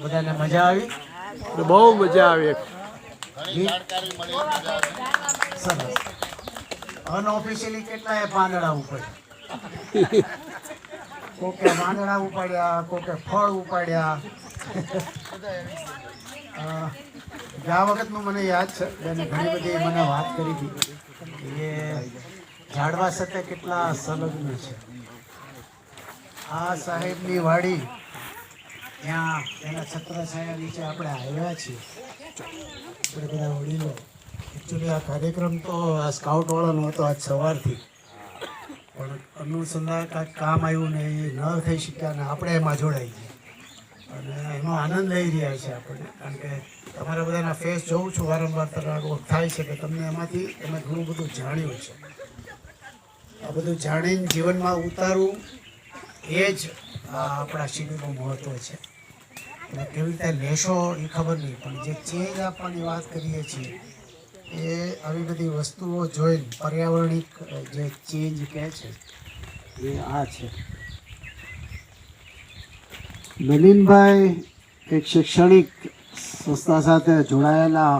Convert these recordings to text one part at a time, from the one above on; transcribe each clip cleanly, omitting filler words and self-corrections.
બધાને મજા આવી? બહુ મજા આવી. સરસ. અનઓફિશિયલી કેટલાય પાંદડા ઉપાડ્યા? કોકે પાંદડા ઉપાડ્યા, કોકે ફળ ઉપાડ્યા. આ વખતનું મને યાદ છે, બેને ઘણી બધી મને વાત કરી હતી એ ઝાડવા સાથે કેટલા સંલગ્ન છે. આ સાહેબની વાડી, ત્યાં એના છત્રછાયા નીચે આપણે આવ્યા છીએ, આપણે બધા વડીલો. એકચ્યુઅલી આ કાર્યક્રમ તો આ સ્કાઉટવાળાનો હતો આજ સવારથી, પણ અનુસંધાન કાંઈક કામ આવ્યું ને એ ન થઈ શક્યા ને આપણે એમાં જોડાઈ ગયા અને એનો આનંદ લઈ રહ્યા છે આપણને. કારણ કે તમારા બધાના ફેસ જોઉં છું વારંવાર થાય છે કે તમને એમાંથી તમે ઘણું બધું જાણ્યું છે. આ બધું જાણીને જીવનમાં ઉતારવું એ જ આપણા શિબિરનું મહત્ત્વ છે. તમે કેવી રીતે લેશો એ ખબર નહીં, પણ જે ચેન્જ આપવાની વાત કરીએ છીએ એ આવી બધી વસ્તુઓ જોઈને પર્યાવરણિક જે ચેન્જ કહે છે એ આ છે. નલિનભાઈ એક શૈક્ષણિક સંસ્થા સાથે જોડાયેલા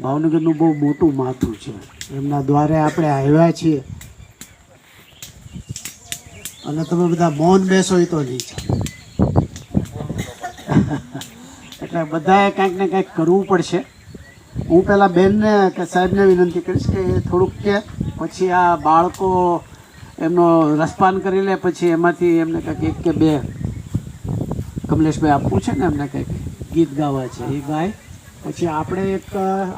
ભાવનગરનું બહુ મોટું માથું છે. એમના દ્વારે આપણે આવ્યા છીએ અને તમે બધા મૌન બેસો એ તો નહીં ચાલે. એટલે બધાએ કાંઈક ને કાંઈક કરવું પડશે. હું પહેલાં બેનને કે સાહેબને વિનંતી કરીશ કે એ થોડુંક કે પછી આ બાળકો એમનો રસપાન કરી લે, પછી એમાંથી એમને કંઈક એક કે બે કમલેશભાઈ આપવું છે ને, એમને કંઈક ગીત ગાવા છે એ ગાય. પછી આપણે એક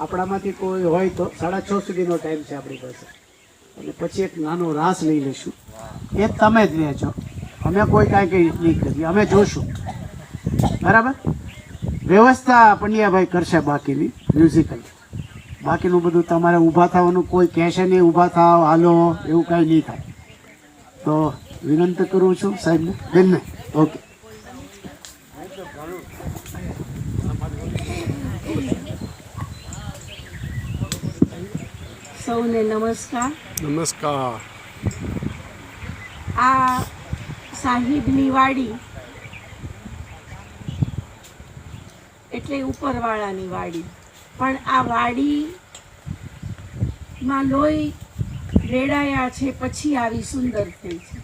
આપણામાંથી કોઈ હોય તો 6:30 સુધીનો ટાઈમ છે આપણી પાસે, અને પછી એક નાનો રાસ લઈ લઈશું. એ તમે જ લેજો, અમે કોઈ કાંઈ નહીં કરીએ, અમે જોશું. બરાબર? વ્યવસ્થા પંડ્યાભાઈ કરશે બાકીની મ્યુઝિકલ. બાકીનું બધું તમારે ઊભા થવાનું કોઈ કહેશે નહીં, ઊભા થાવ હાલો એવું કાંઈ નહીં થાય. તો વિનંતી કરું છું સાહેબને, બેનને. ઓકે. સૌને નમસ્કાર. નમસ્કાર. આ સાહિબની વાડી એટલે ઉપરવાળાની વાડી, પણ આ વાડીમાં લોહી રેડાયા છે પછી આવી સુંદર થઈ છે.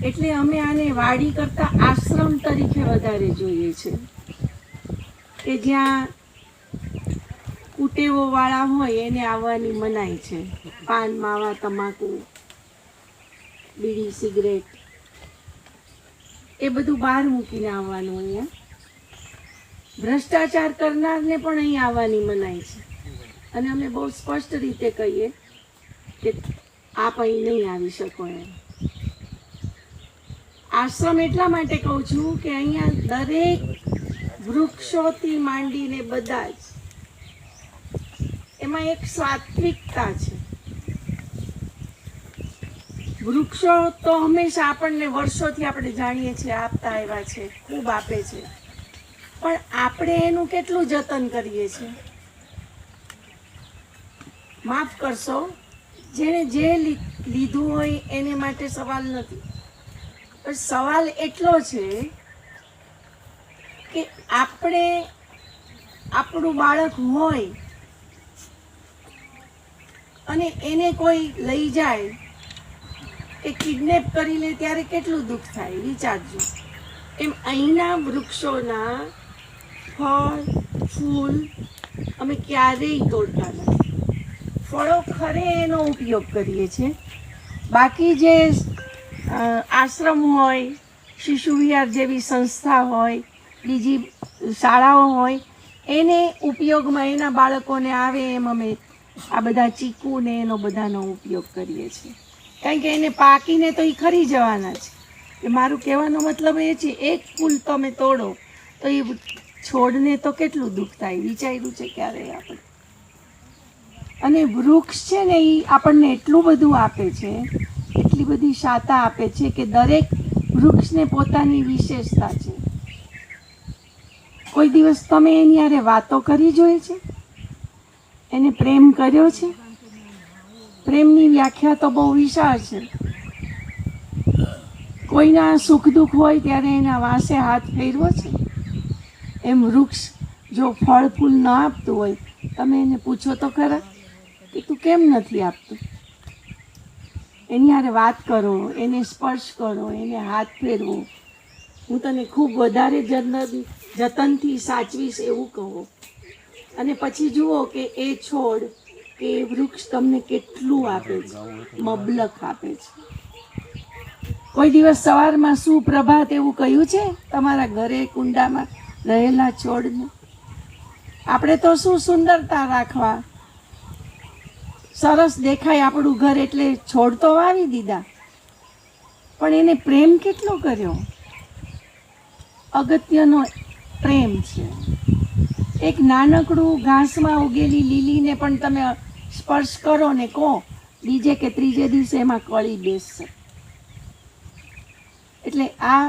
એટલે અમે આને વાડી કરતા આશ્રમ તરીકે વધારે જોઈએ છે, કે જ્યાં કુટેવો વાળા હોય એને આવવાની મનાઈ છે. પાન, માવા, તમાકુ, બીડી, સિગરેટ એ બધું બહાર મૂકીને આવવાનું. અહીંયા ભ્રષ્ટાચાર કરનારને પણ અહીં આવવાની મનાઈ છે, અને અમે બહુ સ્પષ્ટ રીતે કહીએ કે આપ અહીં નહીં આવી શકો એમ. આશ્રમ એટલા માટે કહું છું કે અહીંયા દરેક વૃક્ષોથી માંડીને બધા જ એમાં એક સાત્વિકતા છે. વૃક્ષો તો હંમેશા આપણને વર્ષોથી આપણે જાણીએ છીએ આપતા આવ્યા છે, ખૂબ આપે છે, પણ આપણે એનું કેટલું જતન કરીએ છીએ? માફ કરશો, જેણે જે લીધું હોય એને માટે સવાલ નથી, પણ સવાલ એટલો છે કે આપણે આપણું બાળક હોય અને એને કોઈ લઈ જાય કે કિડનેપ કરી લે ત્યારે કેટલું દુઃખ થાય, વિચારજો. એમ અહીંના વૃક્ષોના ફળ ફૂલ અમે ક્યારેય તોડતા નથી. ફળો ખરે એનો ઉપયોગ કરીએ છીએ. બાકી જે આશ્રમ હોય, શિશુ વિહાર જેવી સંસ્થા હોય, બીજી શાળાઓ હોય, એને ઉપયોગમાં એના બાળકોને આવે એમ અમે આ બધા ચીકુ ને એનો બધાનો ઉપયોગ કરીએ છીએ. કારણ કે એને પાકીને તો એ ખરી જવાના છે. એ મારું કહેવાનો મતલબ એ છે, એક ફૂલ તમે તોડો તો એ છોડને તો કેટલું દુઃખ થાય, વિચાર્યું છે ક્યારેય આપણે? અને વૃક્ષ છે ને એ આપણને એટલું બધું આપે છે, એટલી બધી શાતા આપે છે કે દરેક વૃક્ષને પોતાની વિશેષતા છે. કોઈ દિવસ તમે એની હારે વાતો કરી જોઈએ છે? એને પ્રેમ કર્યો છે? પ્રેમની વ્યાખ્યા તો બહુ વિશાળ છે. કોઈના સુખ દુઃખ હોય ત્યારે એના વાંસે હાથ ફેરવો છે. એમ વૃક્ષ જો ફળ ફૂલ ન આપતું હોય, તમે એને પૂછો તો ખરા કે તું કેમ નથી આપતું. એની હારે વાત કરો, એને સ્પર્શ કરો, એને હાથ ફેરવો. હું તને ખૂબ વધારે જતનથી સાચવીશ એવું કહો. અને પછી જુઓ કે એ છોડ કે એ વૃક્ષ તમને કેટલું આપે છે, મબલખ આપે છે. કોઈ દિવસ સવારમાં સુપ્રભાત એવું કહ્યું છે તમારા ઘરે કુંડામાં રહેલા છોડને? આપણે તો શું સુંદરતા રાખવા, સરસ દેખાય આપણું ઘર એટલે છોડ તો વાવી દીધા, પણ એને પ્રેમ કેટલો કર્યો? અગત્યનો પ્રેમ છે. એક નાનકડું ઘાસમાં ઉગેલી લીલીને પણ તમે સ્પર્શ કરો ને કહો, બીજે કે ત્રીજે દિવસે એમાં કળી બેસશે. એટલે આ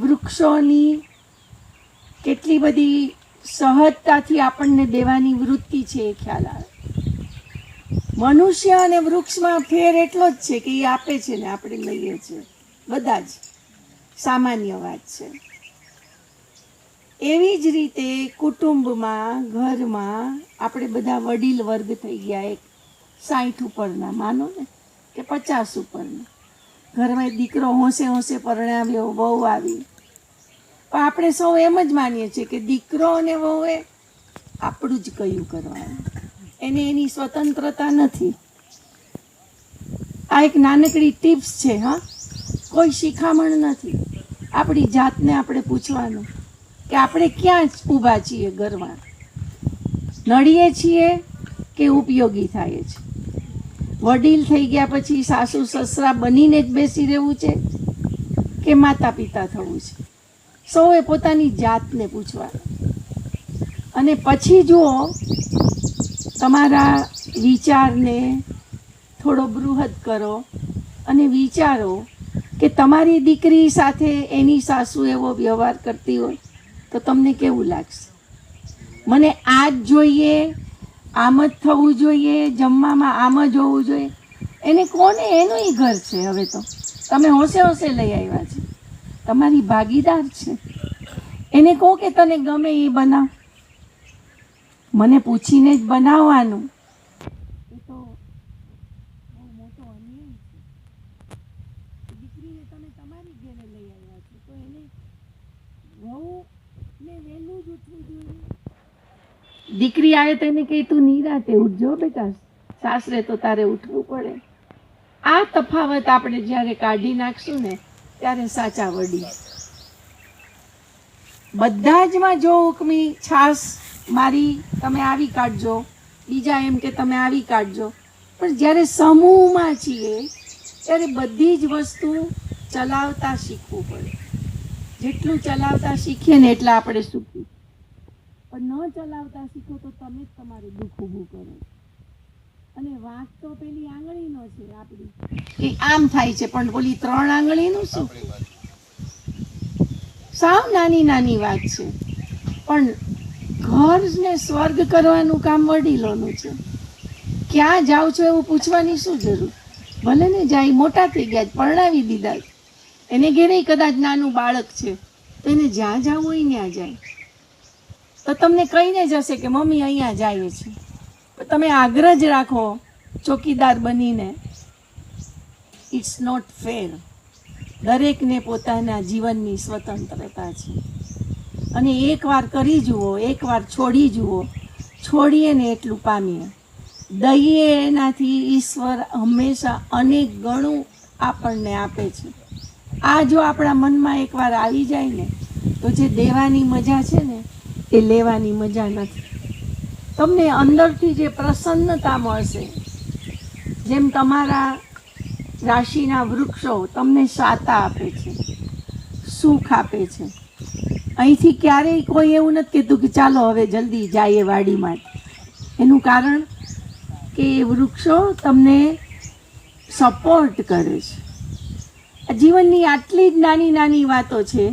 વૃક્ષોની કેટલી બધી સહજતાથી આપણને દેવાની વૃત્તિ છે એ ખ્યાલ આવે. મનુષ્ય અને વૃક્ષમાં ફેર એટલો જ છે કે એ આપે છે ને આપણે લઈએ છીએ, બધા જ સામાન્ય વાત છે. એવી જ રીતે કુટુંબમાં, ઘરમાં આપણે બધા વડીલ વર્ગ થઈ ગયા, એક 60 ઉપરના માનો ને કે 50 ઉપરના. ઘરમાં એક દીકરો હોંશે હોંશે પરણાવ્યો, વહુ આવી, પણ આપણે સૌ એમ જ માનીએ છીએ કે દીકરો અને વહુએ આપણું જ કયું કરવાનું, એને એની સ્વતંત્રતા નથી. આ એક નાનકડી ટિપ્સ છે. હા, કોઈ શિખામણ નથી. આપણી જાતને આપણે પૂછવાનું કે આપણે ક્યાં ઊભા છીએ ઘરમાં, નડીએ છીએ કે ઉપયોગી થાય છે. વડીલ થઈ ગયા પછી સાસુ સસરા બનીને જ બેસી રહેવું છે કે માતા પિતા થવું છે? સૌએ પોતાની જાતને પૂછવાનું. અને પછી જુઓ, તમારા વિચારને થોડો બૃહદ કરો અને વિચારો કે તમારી દીકરી સાથે એની સાસુ એવો વ્યવહાર કરતી હોય તો તમને કેવું લાગશે? મને આ જ જોઈએ, આમ જ થવું જોઈએ, જમવામાં આમ જ હોવું જોઈએ. એને કોને? એનું ઘર છે. હવે તો તમે હોંશે હોંશે લઈ આવ્યા છે, તમારી ભાગીદાર છે. એને કહો કે તને ગમે એ બનાવ, મને પૂછીને જ બનાવવાનું. એ તો બહુ મોટો અન્યાય છે. દીકરીને તમે તમારી ઘરે લઈ આવ્યા છો તો એને વહુને વહેલું જ ઉઠવું જોઈએ. દીકરી આવે તો એને કહે તું નિરાતે ઉઠજો બેટા, સાસરે તો તારે ઉઠવું પડે. આ તફાવત આપણે જ્યારે કાઢી નાખશું ને ત્યારે સાચા વડીલ. બધા જમાં જો હુકમી છાસ મારી તમે આવી કાઢજો, બીજા એમ કે તમે આવી કાઢજો, પણ જ્યારે સમૂહમાં છીએ ત્યારે બધી જ વસ્તુ ચલાવતા શીખવું પડે. જેટલું ચલાવતા શીખીએ ને એટલા આપણે સુખી, પણ ન ચલાવતા શીખો તો તમે જ તમારું દુઃખ ઊભું કરો. અને વાંક તો પેલી આંગળીનો છે આપણી, કે આમ થાય છે, પણ પેલી 3 આંગળીનું શું? સાવ નાની નાની વાત છે. પણ ઘરને સ્વર્ગ કરવાનું કામ વડીલોનું છે. ક્યાં જાઓ છો એવું પૂછવાની શું જરૂર? ભલે ને જાય, મોટા થઈ ગયા, પરણાવી દીધા, એને ઘેરે કદાચ નાનું બાળક છે તો એને જ્યાં જવું હોય ત્યાં જાય, તો તમને કહીને જશે કે મમ્મી અહીંયા જાય છે. તમે આગ્રહ જ રાખો ચોકીદાર બનીને. It's not fair. દરેકને પોતાના જીવનની સ્વતંત્રતા છે. અને એકવાર કરી જુઓ, એકવાર છોડી જુઓ, છોડીએ ને એટલું પામીએ. દઈએ એનાથી ઈશ્વર હંમેશા અનેક ગણું આપણને આપે છે. આ જો આપણા મનમાં એકવાર આવી જાય ને તો જે દેવાની મજા છે ને એ લેવાની મજા નથી. તમને અંદરથી જે પ્રસન્નતા મળશે, જેમ તમારા રાશિના વૃક્ષો તમને શાતા આપે છે, સુખ આપે છે. અહીંથી ક્યારેય કોઈ એવું નથી કહેતું કે ચાલો હવે જલ્દી જઈએ વાડીમાં. એનું કારણ કે એ વૃક્ષો તમને સપોર્ટ કરે છે. જીવનની આટલી જ નાની નાની વાતો છે.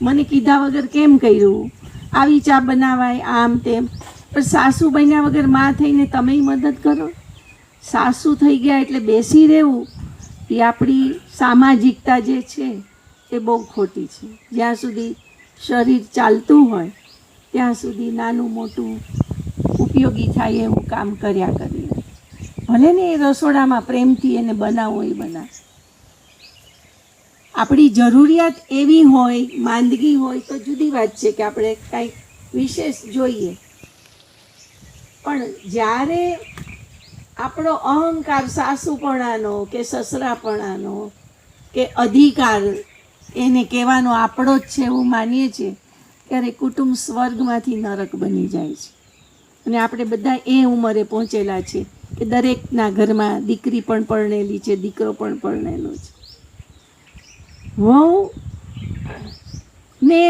મને કીધા વગર કેમ કર્યું, આવી ચા બનાવાય, આમ તેમ. પણ સાસુ બન્યા વગર માં થઈને તમે મદદ કરો. સાસુ થઈ ગયા એટલે બેસી રહેવું એ આપણી સામાજિકતા જે છે એ બહુ ખોટી છે. જ્યાં સુધી શરીર ચાલતું હોય ત્યાં સુધી નાનું મોટું ઉપયોગી થાય એવું કામ કર્યા કરીએ. ભલે ને એ રસોડામાં પ્રેમથી એને બનાવો એ બનાવે. આપણી જરૂરિયાત એવી હોય, માંદગી હોય તો જુદી વાત છે કે આપણે કાંઈક વિશેષ જોઈએ. પણ જ્યારે આપણો અહંકાર સાસુપણાનો કે સસરાપણાનો કે અધિકાર એને કહેવાનો આપણો જ છે એવું માનીએ છીએ, ત્યારે કુટુંબ સ્વર્ગમાંથી નરક બની જાય છે. અને આપણે બધા એ ઉંમરે પહોંચેલા છે કે દરેકના ઘરમાં દીકરી પણ પરણેલી છે, દીકરો પણ પરણેલો છે. વહુ ને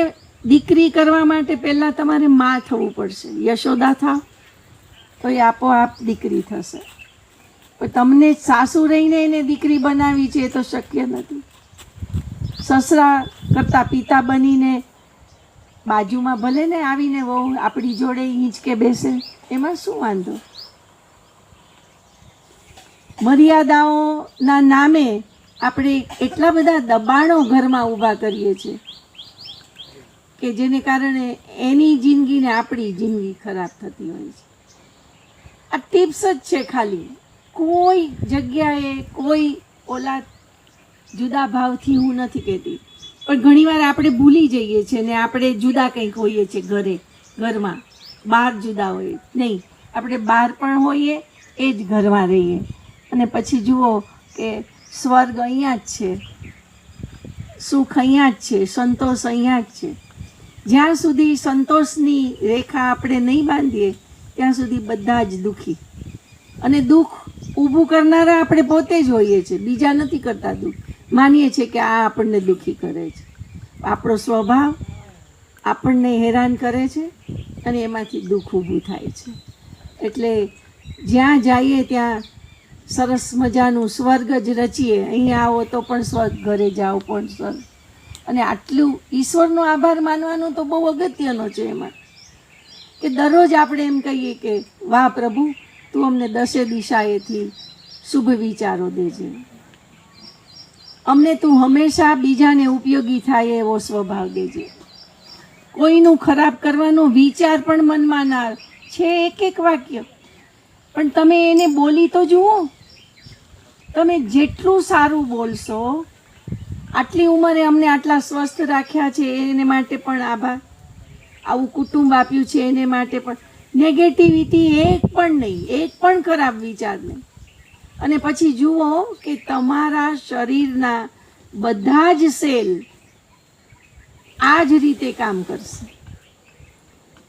દીકરી કરવા માટે પહેલાં તમારે માં થવું પડશે. યશોદા થાવ તો એ આપોઆપ દીકરી થશે. પણ તમને સાસુ રહીને એને દીકરી બનાવી છે એ તો શક્ય નથી. સસરા કરતાં પિતા બનીને બાજુમાં ભલે ને આવીને વહુ આપણી જોડે હિંચકે બેસે, એમાં શું વાંધો? મર્યાદાઓના નામે આપણે એટલા બધા દબાણો ઘરમાં ઊભા કરીએ છીએ કે જેને કારણે એની જિંદગી ને આપણી જિંદગી ખરાબ થતી હોય છે. આ ટિપ્સ જ છે ખાલી. કોઈ જગ્યાએ કોઈ ઓલા જુદા ભાવથી હું નથી કહેતી, પણ ઘણીવાર આપણે ભૂલી જઈએ છીએ ને આપણે જુદા કંઈક હોઈએ છીએ. ઘરમાં બહાર જુદા હોઈએ નહીં, આપણે બહાર પણ હોઈએ એ જ ઘરમાં રહીએ. અને પછી જુઓ કે સ્વર્ગ અહીંયા જ છે, સુખ અહીંયા જ છે, સંતોષ અહીંયા જ છે. જ્યાં સુધી સંતોષની રેખા આપણે નહીં બાંધીએ ત્યાં સુધી બધા જ દુઃખી. અને દુઃખ ઊભું કરનારા આપણે પોતે જ હોઈએ છીએ, બીજા નથી કરતા દુઃખ. માનીએ છીએ કે આ આપણને દુઃખી કરે છે. આપણો સ્વભાવ આપણને હેરાન કરે છે અને એમાંથી દુઃખ ઊભું થાય છે. એટલે જ્યાં જઈએ ત્યાં સરસ મજાનું સ્વર્ગ જ રચીએ. અહીંયા આવો તો પણ સ્વર્ગ, ઘરે જાઓ પણ સ્વર્ગ. અને આટલું ઈશ્વરનો આભાર માનવાનું તો બહુ અગત્યનો છે એમાં, કે દરરોજ આપણે એમ કહીએ કે વાહ પ્રભુ, તું અમને દસે દિશાએથી શુભ વિચારો દેજે. અમને તું હંમેશા બીજાને ઉપયોગી થાય એવો સ્વભાવ દેજે. કોઈનું ખરાબ કરવાનો વિચાર પણ મનમાં ના છે. એક વાક્ય પણ તમે એને બોલી તો જુઓ. તમે જેટલું સારું બોલશો, આટલી ઉંમરે અમને આટલા સ્વસ્થ રાખ્યા છે એને માટે પણ આભાર. આવું કુટુંબ આપ્યું છે એને માટે પણ. નેગેટિવિટી એક પણ નહીં, એક પણ ખરાબ વિચાર નહીં. અને પછી જુઓ કે તમારા શરીરના બધા જ સેલ આ જ રીતે કામ કરશે.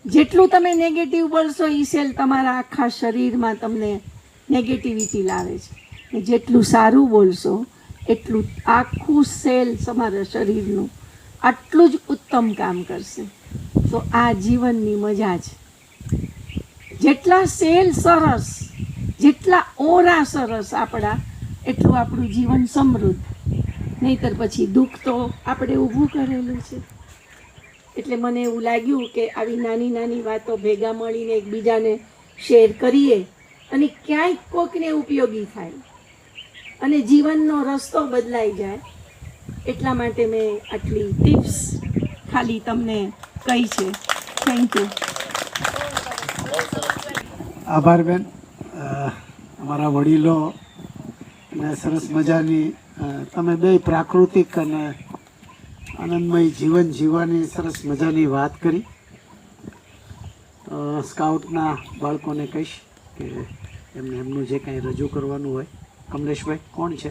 જેટલું તમે નેગેટિવ બોલશો એ સેલ તમારા આખા શરીરમાં તમને નેગેટિવિટી લાવે છે. જેટલું સારું બોલશો એટલું આખું સેલ તમારા શરીરનું આટલું જ ઉત્તમ કામ કરશે. તો આ જીવનની મજા છે. જેટલા સેલ સરસ, જેટલા ઓરા સરસ આપણા, એટલું આપણું જીવન સમૃદ્ધ. નહીંતર પછી દુઃખ તો આપણે ઊભું કરેલું છે. એટલે મને એવું લાગ્યું કે આવી નાની નાની વાતો ભેગા મળીને એકબીજાને શેર કરીએ અને ક્યાંય કોઈકને ઉપયોગી થાય અને જીવનનો રસ્તો બદલાઈ જાય. એટલા માટે મેં આટલી ટિપ્સ ખાલી તમને કહી છે. Thank you. આભાર બેન. અમારા વડીલો ને સરસ મજાની તમે બે પ્રાકૃતિક અને આનંદમય જીવન જીવવાની સરસ મજાની વાત કરી. સ્કાઉટના બાળકોને કહીશ કે એમને એમનું જે કાંઈ રજૂ કરવાનું હોય. કમલેશભાઈ કોણ છે?